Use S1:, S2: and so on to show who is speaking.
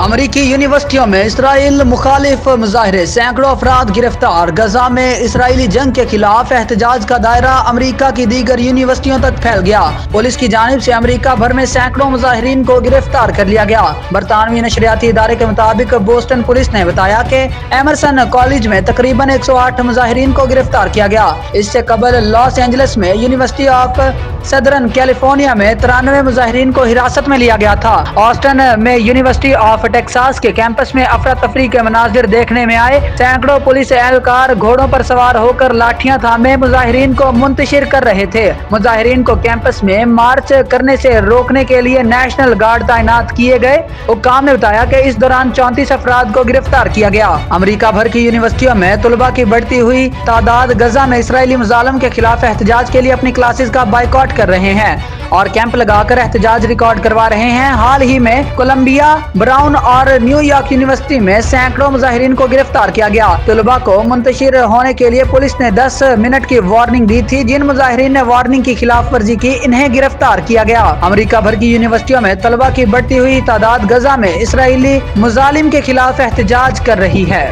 S1: امریکی یونیورسٹیوں میں اسرائیل مخالف مظاہرے، سینکڑوں افراد گرفتار۔ غزہ میں اسرائیلی جنگ کے خلاف احتجاج کا دائرہ امریکہ کی دیگر یونیورسٹیوں تک پھیل گیا۔ پولیس کی جانب سے امریکہ بھر میں سینکڑوں مظاہرین کو گرفتار کر لیا گیا۔ برطانوی نشریاتی ادارے کے مطابق بوسٹن پولیس نے بتایا کہ ایمرسن کالج میں تقریباً 108 مظاہرین کو گرفتار کیا گیا۔ اس سے قبل لاس اینجلس میں یونیورسٹی آف سدرن کیلیفورنیا میں 93 مظاہرین کو حراست میں لیا گیا تھا۔ آسٹن میں یونیورسٹی آف ٹیکساس کے کیمپس میں افراتفری کے مناظر دیکھنے میں آئے۔ سینکڑوں پولیس اہلکار گھوڑوں پر سوار ہو کر لاٹھیاں تھامے مظاہرین کو منتشر کر رہے تھے۔ مظاہرین کو کیمپس میں مارچ کرنے سے روکنے کے لیے نیشنل گارڈ تعینات کیے گئے۔ حکام نے بتایا کہ اس دوران 34 افراد کو گرفتار کیا گیا۔ امریکہ بھر کی یونیورسٹیوں میں طلباء کی بڑھتی ہوئی تعداد غزہ میں اسرائیلی مظالم کے خلاف احتجاج کے لیے اپنی کلاسز کا بائیکاٹ کر رہے ہیں اور کیمپ لگا کر احتجاج ریکارڈ کروا رہے ہیں۔ حال ہی میں کولمبیا، براؤن اور نیو یارک یونیورسٹی میں سینکڑوں مظاہرین کو گرفتار کیا گیا۔ طلباء کو منتشر ہونے کے لیے پولیس نے 10 منٹ کی وارننگ دی تھی۔ جن مظاہرین نے وارننگ کی خلاف ورزی کی، انہیں گرفتار کیا گیا۔ امریکہ بھر کی یونیورسٹیوں میں طلباء کی بڑھتی ہوئی تعداد غزہ میں اسرائیلی مظالم کے خلاف احتجاج کر رہی ہے۔